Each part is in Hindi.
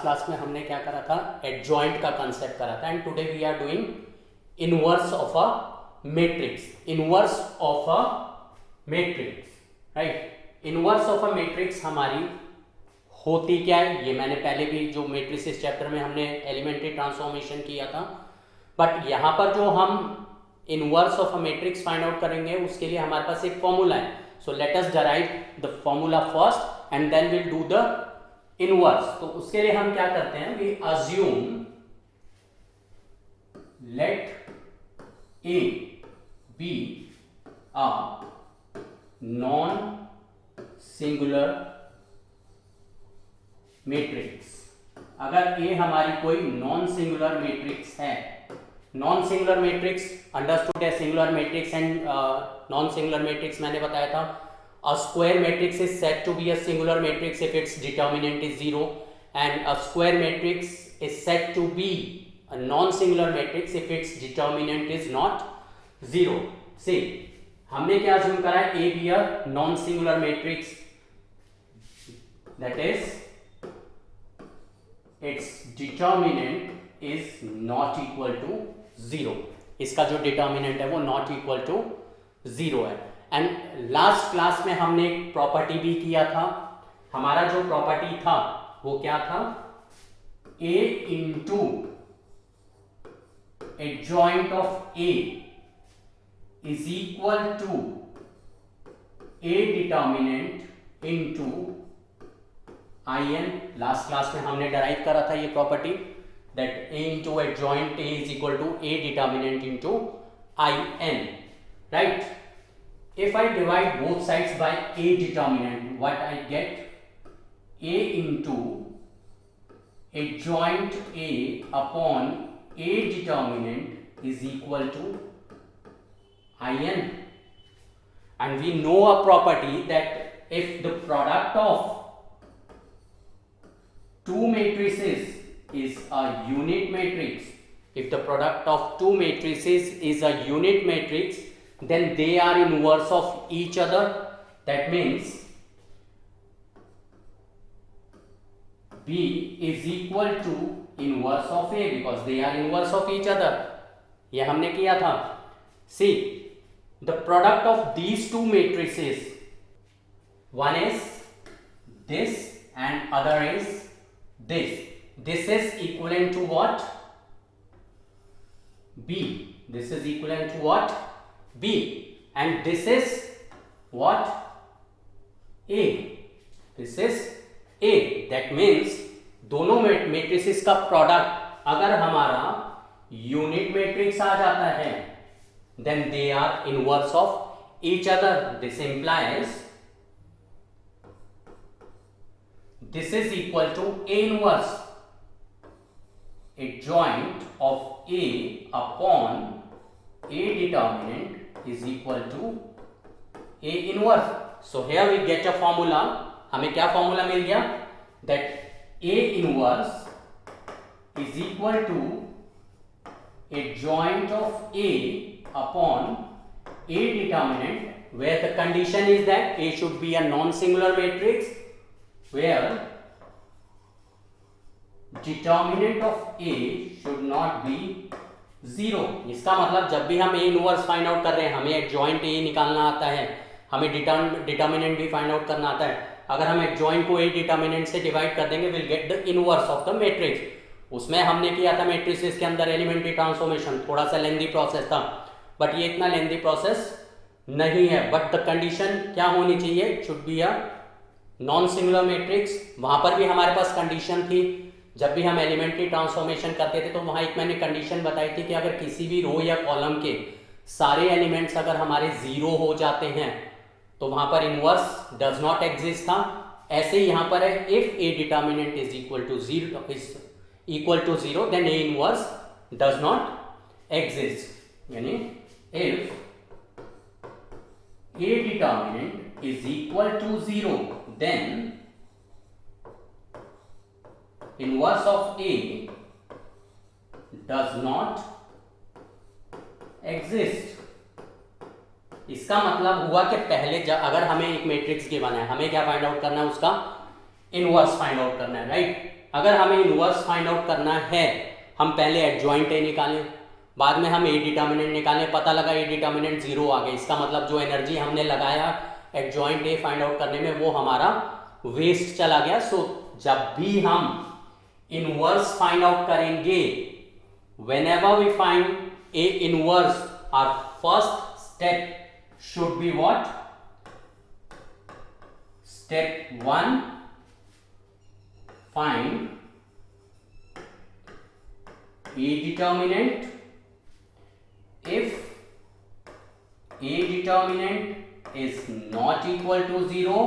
क्लास में हमने क्या करा था, एडजॉइंट का कंसेप्ट करा था, and today we are doing inverse of a matrix, inverse of a matrix, right. Inverse of a matrix हमारी होती क्या है, ये मैंने पहले भी जो मैट्रिसेस चैप्टर में हमने एलिमेंट्री ट्रांसफॉर्मेशन किया था, बट यहाँ पर जो हम inverse of a matrix find out करेंगे उसके लिए हमारे पास एक फॉर्मूला है। So let us derive the formula first and then will do the inverse. तो उसके लिए हम क्या करते हैं, we assume let A be a non singular matrix. अगर ए हमारी कोई नॉन सिंगुलर मैट्रिक्स है, नॉन सिंगुलर मैट्रिक्स अंडरस्टूड है, singular matrix and non singular matrix मैंने बताया था। अ square matrix is said to be a singular matrix if its determinant is 0 and a square matrix is said to be a non-singular matrix if its determinant is not 0. See, हमने क्या assume करा है, A be a non-singular matrix, that is its determinant is not equal to 0. इसका जो determinant है वो not equal to 0 है। एंड लास्ट क्लास में हमने एक प्रॉपर्टी भी किया था, हमारा जो प्रॉपर्टी था वो क्या था, A into adjoint of A is equal to A determinant into In। Last class में हमने डराइव करा था ये property, that A into adjoint A is equal to A determinant into In, right? If I divide both sides by A determinant, what I get, A into adjoint A upon A determinant is equal to In, and we know a property that if the product of two matrices is a unit matrix, if the product of two matrices is a unit matrix, then they are inverse of each other. That means B is equal to inverse of A because they are inverse of each other. ये हमने किया था। See, the product of these two matrices, one is this and other is this. This is equivalent to what? B. This is equivalent to what? B. And this is what? A. This is A. That means दोनों मैट्रिसेस का प्रोडक्ट अगर हमारा यूनिट मैट्रिक्स आ जाता है, then they are inverse of each other. This implies this is equal to A inverse, adjoint of A upon A determinant is equal to A inverse. So here we get a formula. हमें क्या फॉर्मूला मिल गया, that A inverse is equal to adjoint of A upon A determinant, where the condition is that A should be a non-singular matrix, where determinant of A should not be 0. इसका मतलब जब भी हम A इनवर्स फाइंड आउट कर रहे हैं, हमें एडजॉइंट A निकालना आता है, हमें डिटर्मिनेंट भी फाइंड आउट करना आता है। अगर हम एडजॉइंट को A डिटर्मिनेंट से डिवाइड कर देंगे, will get the inverse of the matrix. उसमें हमने किया था मैट्रिसेस के अंदर एलिमेंट्री ट्रांसफॉर्मेशन, थोड़ा सा लेंदी प्रोसेस था, बट ये इतना लेंदी प्रोसेस नहीं है। बट द कंडीशन क्या होनी चाहिए, it should be a non singular matrix. वहां पर भी हमारे पास कंडीशन थी, जब भी हम एलिमेंट्री ट्रांसफॉर्मेशन करते थे तो वहां एक मैंने कंडीशन बताई थी कि अगर किसी भी रो या कॉलम के सारे एलिमेंट्स अगर हमारे 0 हो जाते हैं तो वहां पर इनवर्स डज नॉट एग्जिस्ट था। ऐसे ही यहां पर है, if A determinant is equal to 0 then A inverse does not exist. यानी if A determinant is equal to 0 then inverse of A does not exist. इसका मतलब हुआ कि पहले अगर हमें एक मैट्रिक्स गिवन है, हमें क्या फाइंड आउट करना है, उसका इनवर्स फाइंड आउट करना है, राइट। अगर हमें इनवर्स फाइंड आउट करना है, हम पहले एडजॉइंट ए निकालें, बाद में हम ए डिटर्मिनेंट निकालें, पता लगा ए डिटर्मिनेंट 0 आ गया, इसका मतलब जो एनर्जी हमने लगाया एडजॉइंट ए फाइंड आउट करने में वो हमारा वेस्ट चला गया। सो जब भी हम इनवर्स फाइंड आउट करेंगे, whenever we find a inverse, our first step should be what? Step 1, find a determinant. If a determinant is not equal to 0,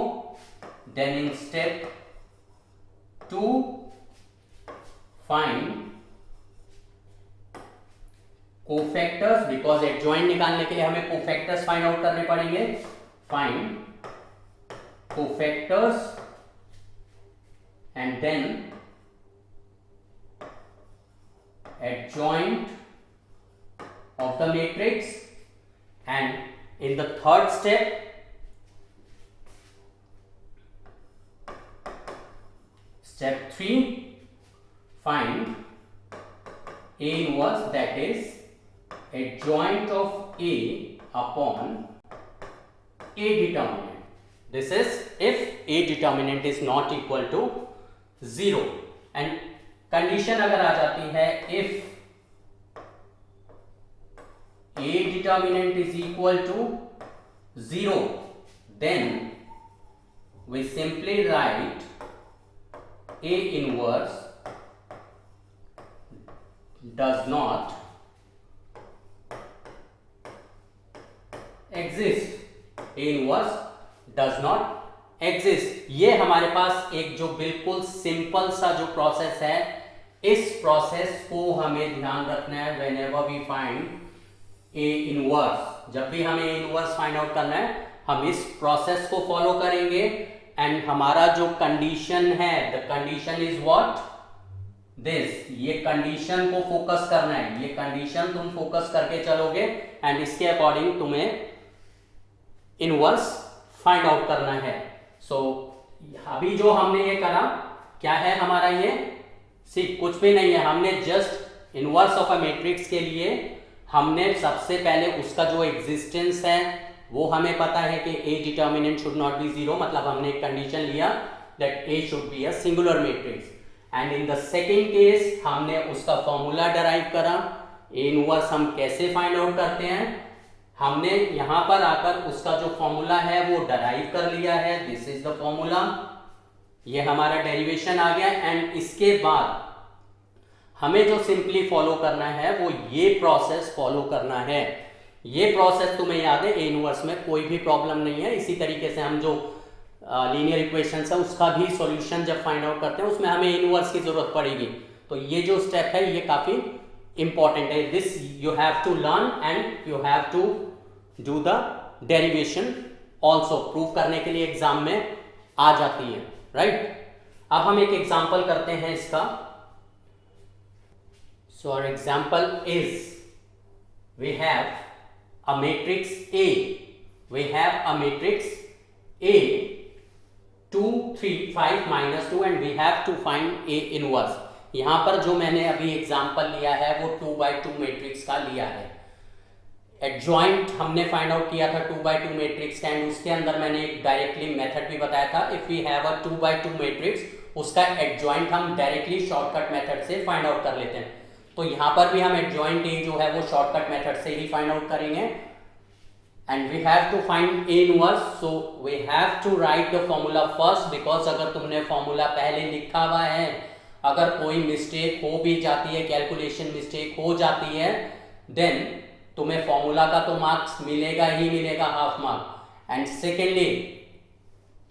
then in step 2, find cofactors, because adjoint निकालने के लिए हमें कोफैक्टर्स फाइंड आउट करने पड़ेंगे। Find cofactors and then adjoint of the matrix, and in the third step step 3, find A inverse, that is adjoint of A upon A determinant. This is if A determinant is not equal to 0, and condition अगर आ जाती है if A determinant is equal to 0, then we simply write A inverse does not exist. A inverse does not exist. ये हमारे पास एक जो बिल्कुल सिंपल सा जो प्रोसेस है, इस प्रोसेस को हमें ध्यान रखना है whenever we find A inverse। जब भी हमें A inverse फाइंड आउट करना है, हम इस प्रोसेस को फॉलो करेंगे, एंड हमारा जो कंडीशन है, the condition is what this, ये कंडीशन को फोकस करना है, ये कंडीशन तुम फोकस करके चलोगे एंड इसके अकॉर्डिंग तुम्हें इनवर्स फाइंड आउट करना है। सो अभी जो हमने ये करा, क्या है हमारा ये, सिर्फ कुछ भी नहीं है, हमने just inverse of a matrix के लिए हमने सबसे पहले उसका जो एग्जिस्टेंस है वो हमें पता है कि A determinant should not be 0, मतलब हमने एक कंडीशन लिया that A should be a singular matrix, and in the second case हमने उसका फॉर्मूला डराइव करा। A इनवर्स हम कैसे फाइंड आउट करते हैं, हमने यहां पर आकर उसका जो फॉर्मूला है वो डराइव कर लिया है, दिस इज द फॉर्मूला, ये हमारा डेरिवेशन आ गया, एंड इसके बाद हमें जो सिंपली फॉलो करना है वो ये प्रोसेस फॉलो करना है। ये प्रोसेस तुम्हें याद है, ए इनवर्स में कोई भी प्रॉब्लम नहीं है। इसी तरीके से हम जो लीनियर इक्वेशंस है उसका भी सॉल्यूशन जब फाइंड आउट करते हैं उसमें हमें इनवर्स की जरूरत पड़ेगी। तो ये जो स्टेप है ये काफी इंपॉर्टेंट है, this you have to learn and you have to do the derivation also, prove करने के लिए एग्जाम में आ जाती है, राइट। अब हम एक एग्जाम्पल करते हैं इसका। So our example is, we have a matrix A, we have a matrix A 2 3 5 minus 2 and we have to find A inverse। यहां पर जो मैंने अभी एग्जांपल लिया है वो 2 by 2 मैट्रिक्स का लिया है। एडजॉइंट हमने फाइंड आउट किया था 2 by 2 मैट्रिक्स का, एंड उसके अंदर मैंने एक डायरेक्टली मेथड भी बताया था, if we have a 2 by 2 matrix उसका एडजॉइंट हम डायरेक्टली शॉर्टकट मेथड से फाइंड आउट कर लेते हैं। तो यहां पर भी हम एडजॉइंट ए जो है वो शॉर्टकट मेथड से ही फाइंड आउट करेंगे, and we have to find A inverse. So we have to write the formula first, because अगर तुमने फॉर्मूला पहले लिखा हुआ है, अगर कोई मिस्टेक हो भी जाती है, कैलकुलेशन मिस्टेक हो जाती है, देन तुम्हें फॉर्मूला का तो मार्क्स मिलेगा ही मिलेगा, half mark. And secondly,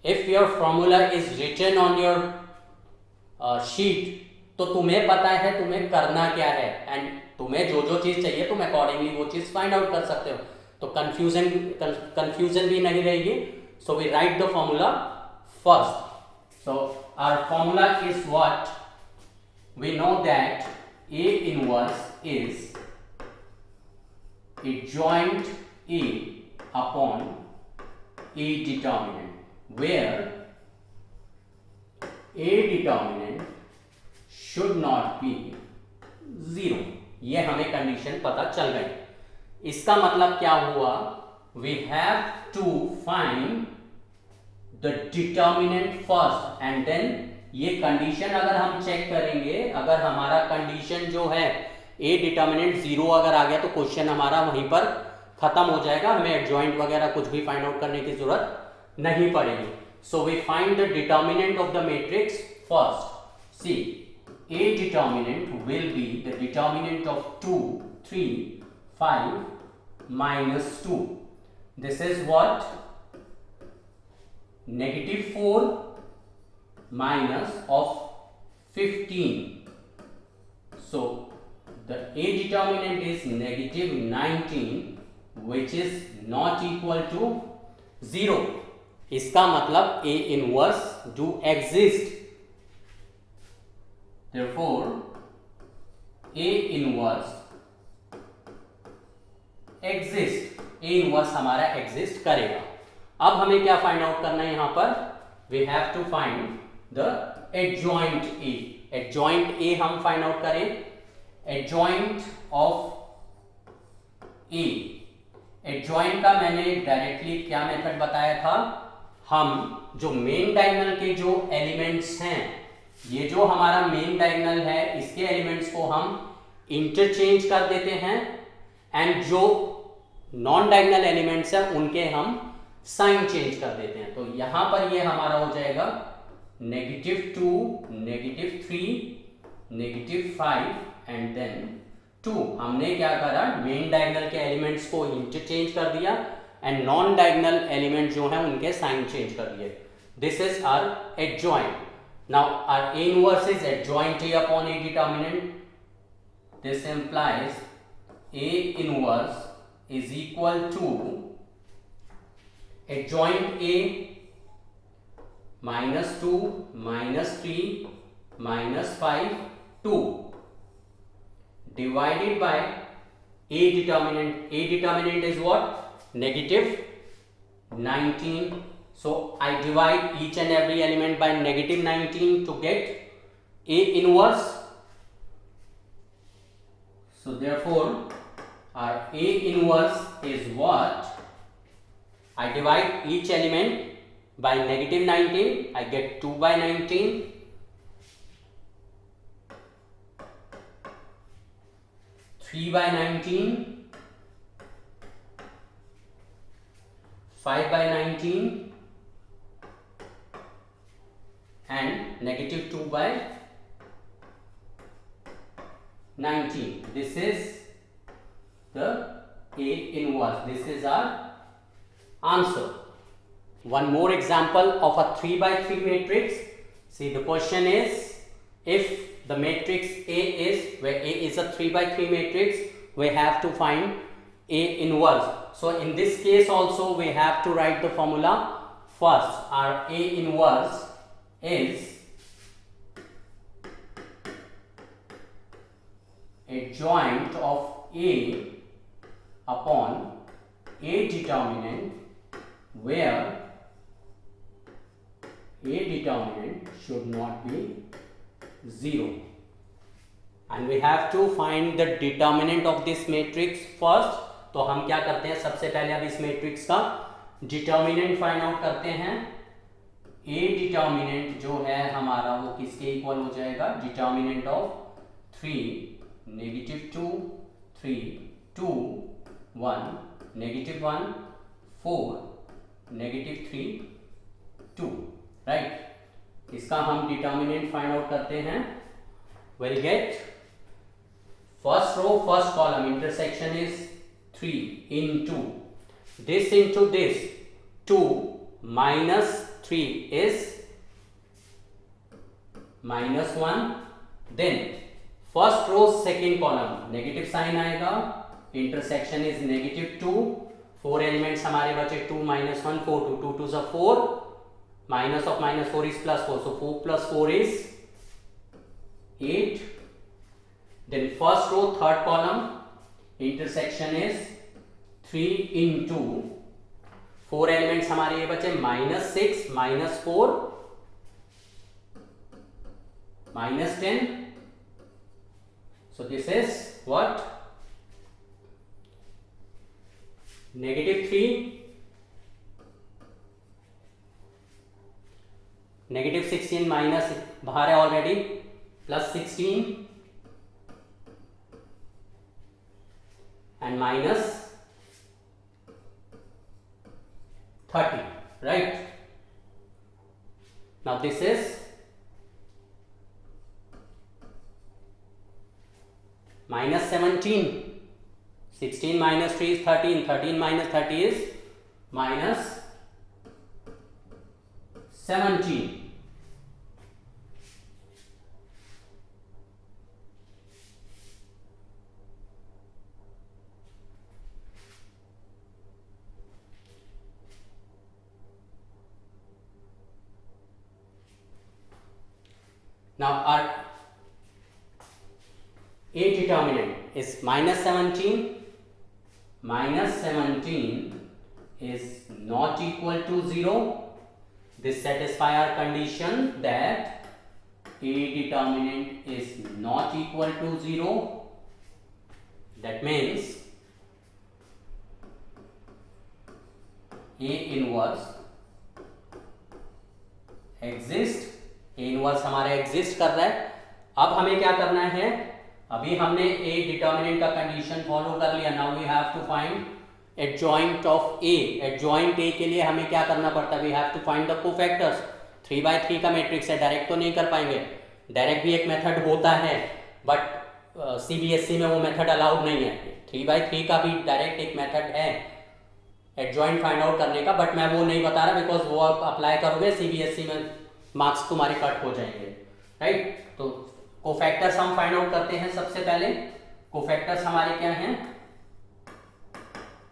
if your formula is written on your sheet, तो तुम्हें पता है तुम्हें करना क्या है, एंड तुम्हें जो जो चीज चाहिए तुम अकॉर्डिंगली वो चीज फाइंड आउट कर सकते हो, तो कंफ्यूजन भी नहीं रहेगी। So we write the formula first. So our formula is what, we know that A inverse is adjoint A upon A determinant, where A determinant should not be 0। ये हमें कंडीशन पता चल गई। इसका मतलब क्या हुआ, we have to find the determinant first and then ये कंडीशन अगर हम चेक करेंगे, अगर हमारा कंडीशन जो है ए डिटर्मिनेंट 0 अगर आ गया तो क्वेश्चन हमारा वहीं पर खत्म हो जाएगा, हमें एडजॉइंट वगैरह कुछ भी फाइंड आउट करने की जरूरत नहीं पड़ेगी। So we find the determinant of the matrix first. See A determinant will be the determinant of 2, 3, 5 minus 2. This is what? Negative 4 minus of 15. So the A determinant is negative 19, which is not equal to 0. इसका मतलब A inverse do exist. Therefore, A inverse exist, A inverse हमारा exist करेगा। अब हमें क्या फाइंड आउट करना है यहाँ पर, we have to find the adjoint A। adjoint A हम फाइंड आउट करें, adjoint of A। adjoint का मैंने डायरेक्टली क्या मेथड बताया था, हम जो मेन डायगोनल के जो एलिमेंट्स हैं, ये जो हमारा मेन डायगोनल है इसके एलिमेंट्स को हम इंटरचेंज कर देते हैं एंड जो नॉन डायगोनल एलिमेंट्स हैं उनके हम साइन चेंज कर देते हैं। तो यहां पर ये हमारा हो जाएगा -2, -3, -5 एंड देन 2। हमने क्या करा, मेन डायगोनल के एलिमेंट्स को इंटरचेंज कर दिया एंड नॉन डायगोनल एलिमेंट जो हैं उनके साइन चेंज कर दिए। This is our adjoint. Now our A inverse is adjoint A upon A determinant. This implies A inverse is equal to adjoint A -2, -3, -5, 2 divided by A determinant. A determinant is what? -19. So I divide each and every element by -19 to get A inverse. So therefore our A inverse is what? I divide each element by -19, I get 2 by 19, 3 by 19, 5 by 19 and -2 by 19. This is the A inverse. This is our answer. One more example of a 3 by 3 matrix. See, the question is, if the matrix A is, where A is a 3 by 3 matrix, we have to find A inverse. So in this case also we have to write the formula. First, our A inverse is adjoint of A upon A determinant, where A determinant should not be 0, and we have to find the determinant of this matrix first. तो हम क्या करते हैं, सबसे पहले अब इस मैट्रिक्स का डिटर्मिनेंट फाइंड आउट करते हैं। ए डिटर्मिनेंट जो है हमारा वो किसके इक्वल हो जाएगा, डिटर्मिनेंट ऑफ 3, -2, 3, 2, 1, -1, 4, -3, 2, राइट। इसका हम डिटर्मिनेंट फाइंड आउट करते हैं। we'll get first row first column intersection is 3 into this into this, 2 minus 3 is -1, then first row second column negative sign आएगा, इंटरसेक्शन इज -2, 4 एलिमेंट्स हमारे बचे, 2 -1 4 2 2 2 4, minus of -4 is +4, so 4 + 4 is 8. Then first row third column intersection is 3 into 4 elements हमारे ये बचे, -6 -4 -10 So this is what? -3, -16 minus बाहर है already, +16 and -30, right? Now this is -17. 16 minus 3 is 13. 13 minus 30 is -17. Now our A determinant is -17. -17 is not equal to 0. This satisfies our condition that A determinant is not equal to 0. That means A inverse exists. A inverse हमारा एग्जिस्ट कर रहा है. अब हमें क्या करना है? अभी हमने A डिटर्मिनेंट का कंडीशन फॉलो कर लिया. Now we have to find adjoint of A. Adjoint A के लिए हमें क्या करना पड़ता है? We have to find the cofactors. 3x3 का मैट्रिक्स है, डायरेक्ट तो नहीं कर पाएंगे. डायरेक्ट भी एक मेथड होता है, बट CBSE में वो मेथड अलाउड नहीं है. 3x3 का भी डायरेक्ट एक मेथड है एडजॉइंट फाइंड आउट करने का, बट मैं वो नहीं बता रहा बिकॉज वो आप अप्लाई करोगे CBSE में मार्क्स तुम्हारे कट हो जाएंगे, राइट? तो कोफैक्टर्स हम फाइंड आउट करते हैं. सबसे पहले कोफैक्टर्स हमारे क्या हैं?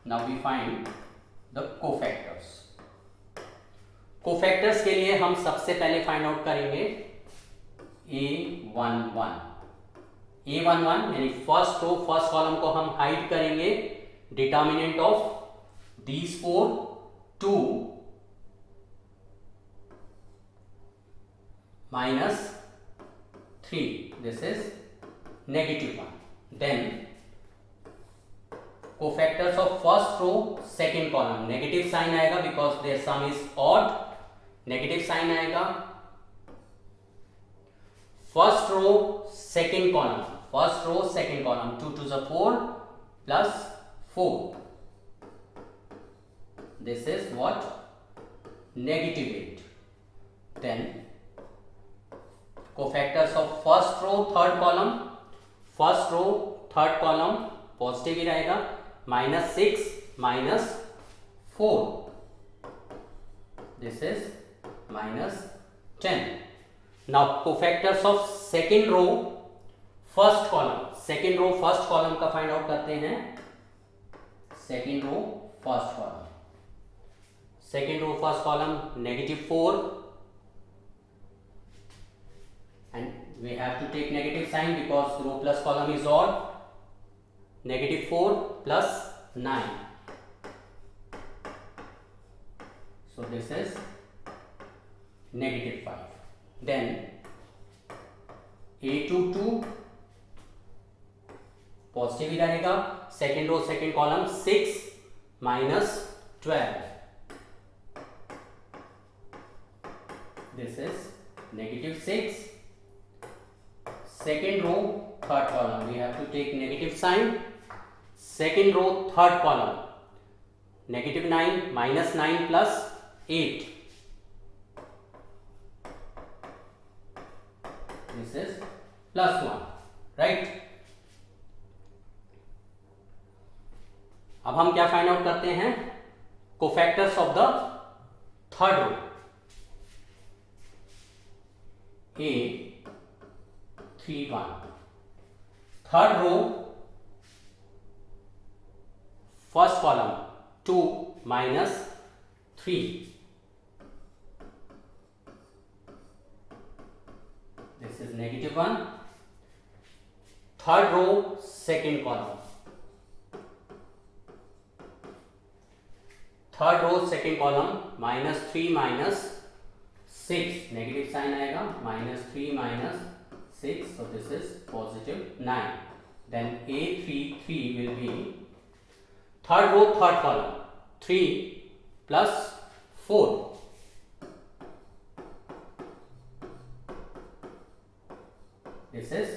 Now we find the cofactors. Cofactors के लिए हम सबसे पहले फाइंड आउट करेंगे A11. A11 यानी फर्स्ट रो फर्स्ट कॉलम को हम हाइड करेंगे. Determinant of these 4 2 minus 3. This is -1. Then cofactors of first row second column. Negative sign आएगा because their sum is odd. Negative sign आएगा. First row second column. First row second column. 2 to the 4 plus 4. This is what? -8. Then cofactors of first row third column. First row third column positive ही रहेगा. -6 -4. This is -10. Now cofactors of second row first column. Second row first column का फाइंड आउट करते हैं. Second row first column. Second row first column -4, and we have to take negative sign because row plus column is odd. -4 plus 9, so this is -5. Then A22 positive ही रहेगा. Second row second column 6 -12. This is -6. Second row third column we have to take negative sign. Second row third column -9 -9 plus 8. This is +1, right? अब हम क्या फाइंड आउट करते हैं? Cofactors of the third row. A31. Third row first column 2 -3. This is -1. Third row second column. Third row second column -3 -6. Negative sign आएगा. -3 -6. So this is +9. then A3 will be third row third column 3 plus 4, this is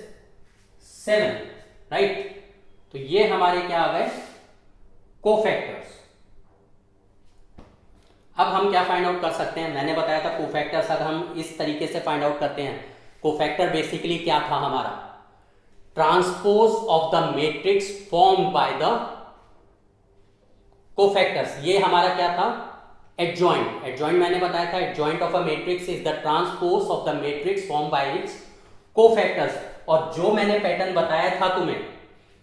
7, right? तो ये हमारे क्या आ गए कोफैक्टर्स। अब हम क्या फाइंड आउट कर सकते हैं, मैंने बताया था कोफैक्टर्स अगर हम इस तरीके से फाइंड आउट करते हैं, कोफैक्टर बेसिकली क्या था हमारा, transpose of the matrix formed by the cofactors. ये हमारा क्या था एडजॉइंट। एडजॉइंट मैंने बताया था adjoint of a matrix is the transpose of the matrix formed by it's cofactors. और जो मैंने पैटर्न बताया था तुम्हें,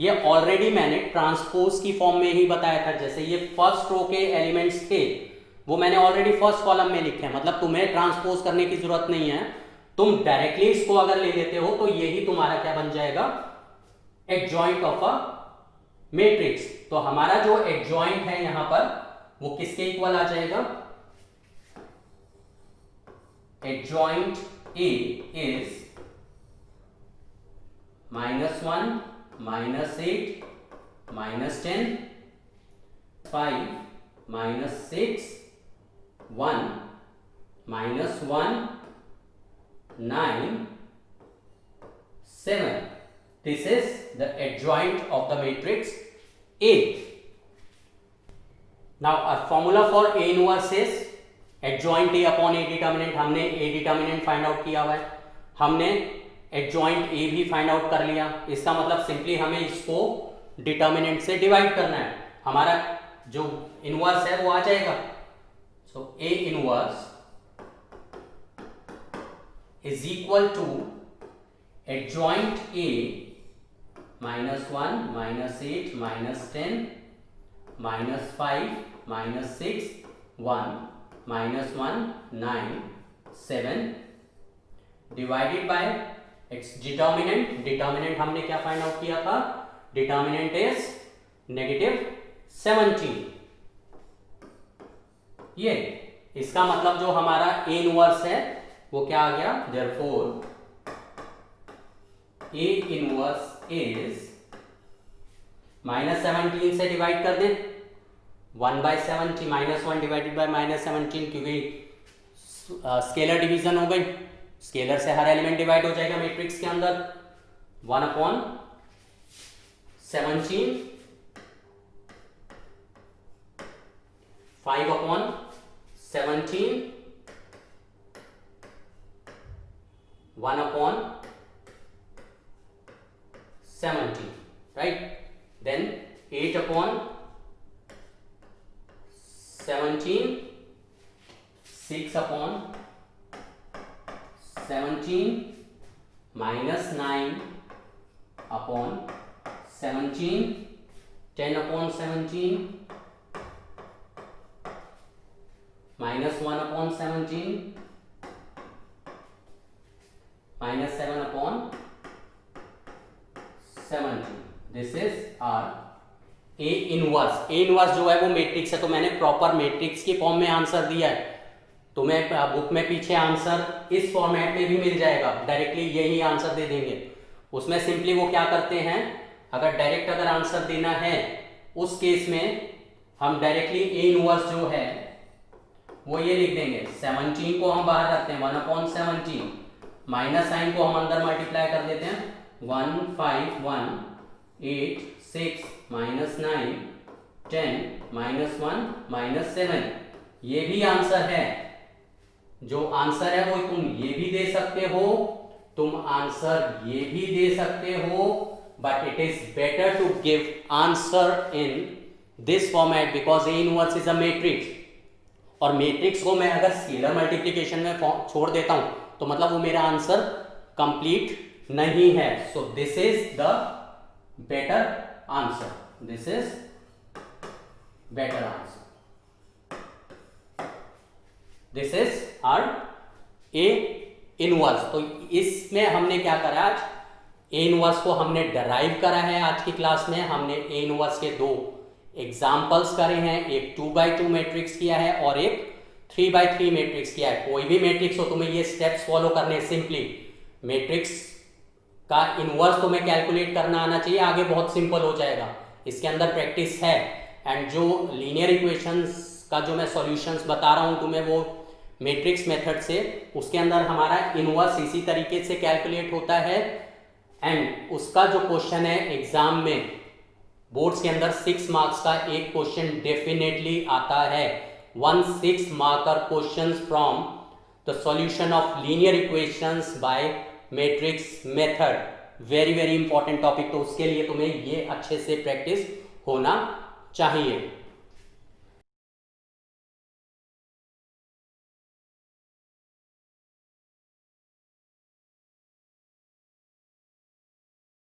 ये ऑलरेडी मैंने ट्रांसपोज की फॉर्म में ही बताया था। जैसे ये फर्स्ट रो के एलिमेंट्स थे वो मैंने ऑलरेडी फर्स्ट कॉलम में लिखे हैं, मतलब तुम्हें ट्रांसपोज करने की जरूरत नहीं है, तुम डायरेक्टली इसको अगर ले लेते हो तो यही तुम्हारा क्या बन जाएगा एडजॉइंट ऑफ अ मैट्रिक्स। तो हमारा जो एडजॉइंट है यहां पर वो किसके इक्वल आ जाएगा, adjoint A is -1 -8 -10 5 -6 1 -1 9 7. This is the adjoint of the matrix A. Now our formula for A inverse is adjoint A upon A determinant। हमने A determinant फाइंड आउट किया हुआ है, हमने adjoint A भी फाइंड आउट कर लिया। इसका मतलब सिंपली हमें इसको डिटर्मिनेंट से डिवाइड करना है, हमारा जो इनवर्स है वो आ जाएगा। सो A inverse is equal to adjoint A -1 -8 -10 -5 -6 1 -1 9 7 divided by its determinant। determinant हमने क्या फाइंड आउट किया था, determinant is -17। ये इसका मतलब जो हमारा A इनवर्स है वो क्या आ गया, therefore A इनवर्स is -17 से डिवाइड कर दें 1/17 -1 डिवाइडेड बाय -17, क्योंकि स्केलर डिवीजन हो गई, स्केलर से हर एलिमेंट डिवाइड हो जाएगा मैट्रिक्स के अंदर। 1/17 5/17 1/17, right? Then 8/17 6/17 -9/17 10/17 -1/17 -7/17। This is our A inverse. A inverse जो है वो मैट्रिक्स है, तो मैंने प्रॉपर मैट्रिक्स की फॉर्म में आंसर दिया है। तुम्हें बुक में पीछे आंसर इस फॉर्मेट में भी मिल जाएगा, डायरेक्टली यही आंसर दे देंगे। उसमें सिंपली वो क्या करते हैं, अगर डायरेक्ट अगर आंसर देना है उस केस में हम डायरेक्टली ए इनवर्स जो है वो ये लिख देंगे। 17 को हम बाहर रखते हैं 1/17, माइनस साइन को हम अंदर मल्टीप्लाई कर देते हैं 1 5 1 8 6 -9 10 -1 -7। ये भी आंसर है, जो आंसर है वो तुम ये भी दे सकते हो, तुम आंसर ये भी दे सकते हो, but it is better to give answer in this format because A inverse is a matrix. और मैट्रिक्स को मैं अगर स्केलर मल्टीप्लिकेशन में छोड़ देता हूं तो मतलब वो मेरा आंसर कंप्लीट नहीं है। So this is the better answer, this is better answer, this is our A inverse. तो इसमें हमने क्या करा, आज ए इनवर्स को हमने डराइव करा है। आज की क्लास में हमने ए इनवर्स के दो एग्जाम्पल्स करे हैं, एक 2x2 मैट्रिक्स किया है और एक 3x3 मैट्रिक्स किया है। कोई भी मैट्रिक्स हो तुम्हें ये स्टेप्स फॉलो करने, सिंपली मैट्रिक्स का इनवर्स तुम्हें कैलकुलेट करना आना चाहिए, आगे बहुत सिंपल हो जाएगा, इसके अंदर प्रैक्टिस है। एंड जो लीनियर इक्वेशंस का जो मैं सॉल्यूशंस बता रहा हूँ तुम्हें वो मैट्रिक्स मेथड से, उसके अंदर हमारा इनवर्स इसी तरीके से कैलकुलेट होता है। एंड उसका जो क्वेश्चन है एग्जाम में बोर्ड्स के अंदर 6 मार्क्स का एक क्वेश्चन डेफिनेटली आता है, 1 6 marker question from the solution of linear equations bye matrix method. Very very important topic, तो उसके लिए तुम्हें ये अच्छे से प्रैक्टिस होना चाहिए।